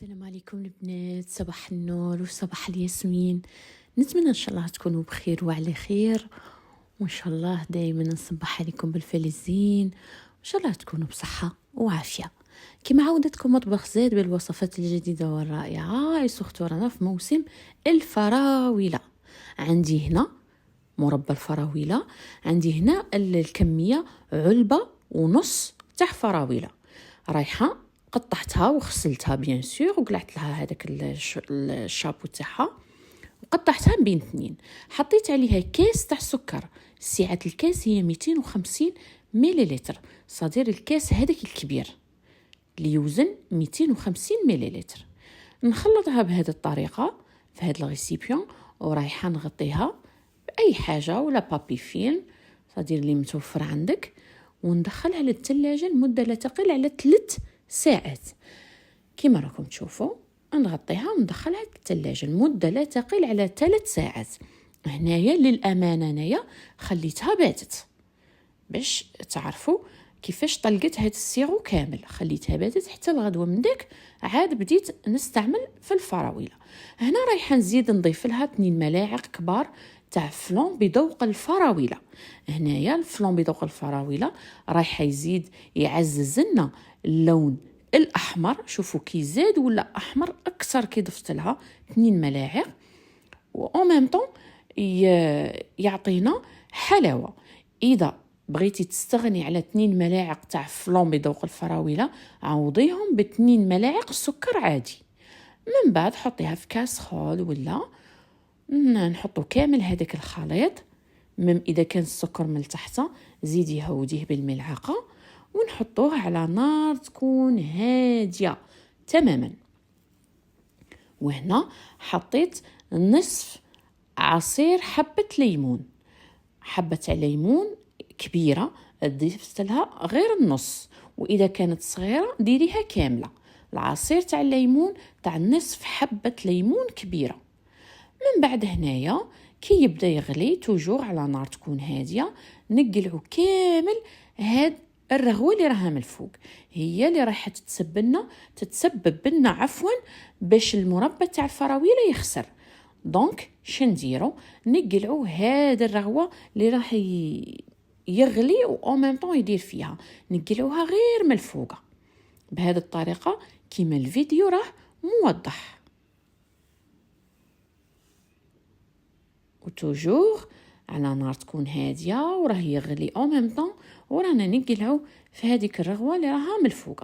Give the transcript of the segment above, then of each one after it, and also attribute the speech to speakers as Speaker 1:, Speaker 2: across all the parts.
Speaker 1: السلام عليكم البنات، صباح النور وصباح الياسمين. نتمنى ان شاء الله تكونوا بخير وعلى خير، وان شاء الله دائما نصبح عليكم بالفلزين، وان شاء الله تكونوا بصحه وعافيه. كما عودتكم مطبخ زاد بالوصفات الجديده والرائعه. سختو رانا في موسم الفراوله. عندي هنا مربى الفراوله، عندي هنا الكميه علبه ونص تاع فراوله رايحه قطعتها وغسلتها بيان سور وقلعت لها هذاك الشابو تاعها وقطعتها بين اثنين. حطيت عليها كاس تاع سكر، سعه الكاس هي 250 مليلتر، صدير الكاس هذاك الكبير اللي يوزن 250 مليلتر. نخلطها بهذه الطريقه في هذا الريسيبيون، ورايحه نغطيها باي حاجه ولا بابي فيلم صدير اللي متوفر عندك، وندخلها للثلاجه لمده لا تقل على 3 ساعات. كما راكم تشوفوا نغطيها وندخلها للثلاجه لمده لا تقل على 3 ساعات. هنايا للامانه انايا خليتها باتت باش تعرفوا كيفاش طلقت هذا السيرو كامل. خليتها باتت حتى الغدوه من داك عاد بديت نستعمل في الفراوله. هنا رايحه نزيد نضيف لها 2 ملاعق كبار تاع فلون بذوق الفراوله. هنايا الفلون بذوق الفراوله رايحه يزيد يعزز لنا اللون الاحمر. شوفوا كي زاد ولا احمر اكثر كي ضفت لها 2 ملاعق، و en même temps يعطينا حلاوه. اذا بغيتي تستغني على 2 ملاعق تاع فلون بذوق الفراوله، عوضيهم ب2 ملاعق سكر عادي. من بعد حطيها في كاسرول ولا نحطو كامل هذاك الخليط. اذا كان السكر من تحت زيدي هوديه بالملعقه ونحطوه على نار تكون هاديه تماما. وهنا حطيت نصف عصير حبه ليمون، حبه ليمون كبيره ضفت لها غير النص، واذا كانت صغيره ديريها كامله. العصير تاع الليمون تاع نصف حبه ليمون كبيره. من بعد هنايا كي يبدا يغلي توجور على نار تكون هاديه، نقلعو كامل هاد الرغوه اللي راها من الفوق، هي اللي راح تتسبب لنا عفوا باش المربى تاع الفراويله يخسر. دونك شنديرو نقلعو هاد الرغوه اللي راح يغلي و او ميم طون يدير فيها، نقلعوها غير من الفوق بهذه الطريقه كيما الفيديو راه موضح. وتوجور على نار تكون هاديه وراه يغلي او ميم طون، ورانا نقلعو في هذيك الرغوه اللي راها من الفوق.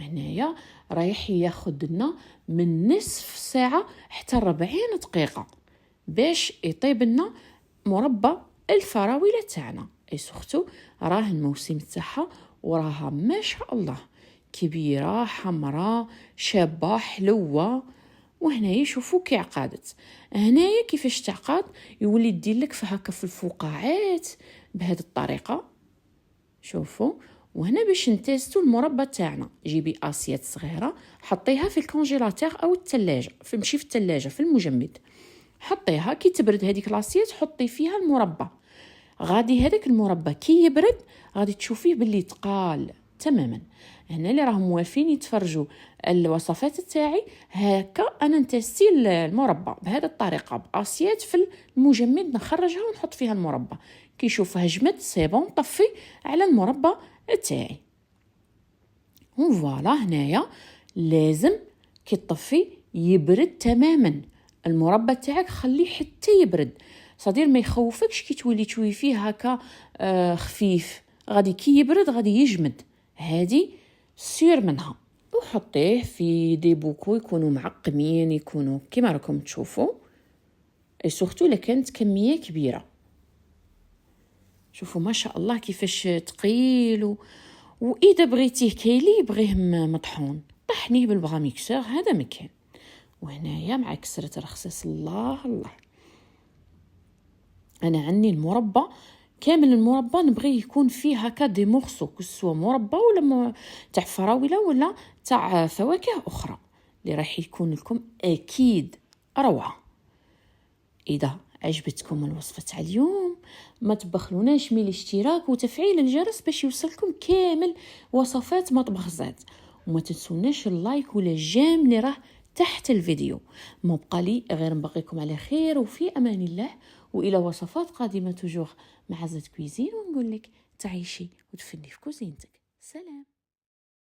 Speaker 1: هنايا رايح ياخذ لنا من نصف ساعه حتى 40 دقيقه باش يطيب لنا مربى الفراوله تاعنا. اي سختو راه الموسم تاعها وراها ما شاء الله كبيره حمراء شابه حلوه. وهنايا شوفوا كي عقادت. هنايا كيفاش تعقاد يولي يدير لك في هكا في الفقاعات بهذه الطريقه. شوفوا. وهنا باش نتيستو المربى تاعنا جيبي اسيات صغيره حطيها في الكونجيلاتور او الثلاجه، ماشي في الثلاجه في المجمد. حطيها كي تبرد هذيك لاسيات حطي فيها المربى. غادي هذاك المربى كي يبرد غادي تشوفيه باللي تقال تماما. هنا اللي راهم موالفين يتفرجوا الوصفات تاعي هكا انا نتستي المربى بهذه الطريقه باسيات في المجمد، نخرجها ونحط فيها المربى. كي يشوفها جمد سي بون طفي على المربى تاعي. وفوالا هنايا لازم كي تطفي يبرد تماما المربى تاعك، خليه حتى يبرد صدير ما يخوفكش كي تولي تشوي فيه هكا خفيف، غادي كي يبرد غادي يجمد، هادي سير منها. وحطيه في دي بوكو يكونوا معقمين، يكونوا كما راكم تشوفوا، اي سورتو الا كانت كميه كبيره. شوفوا ما شاء الله كيفاش ثقيل. واذا بغيتيه كايلي بغيه مطحون طحنيه بالبغاميكسور هذا مكان. وهنايا مع كسرة رخصص الله الله. انا عندي المربى كامل، المربى نبغي يكون فيه هكا دي مورسو كسوا مربى ولا تاع فراوله ولا تاع فواكه اخرى اللي راح يكون لكم اكيد روعه. اذا عجبتكم الوصفه تاع اليوم ما تبخلوناش من الاشتراك وتفعيل الجرس باش يوصلكم كامل وصفات مطبخ زاد. وما تنسوناش اللايك ولا الجيم اللي راه تحت الفيديو. ما بقى لي غير نبقيكم على خير وفي امان الله، والى وصفات قادمه توجور مع زاد كويزين، ونقول لك تعيشي وتفني في كوزينتك. سلام.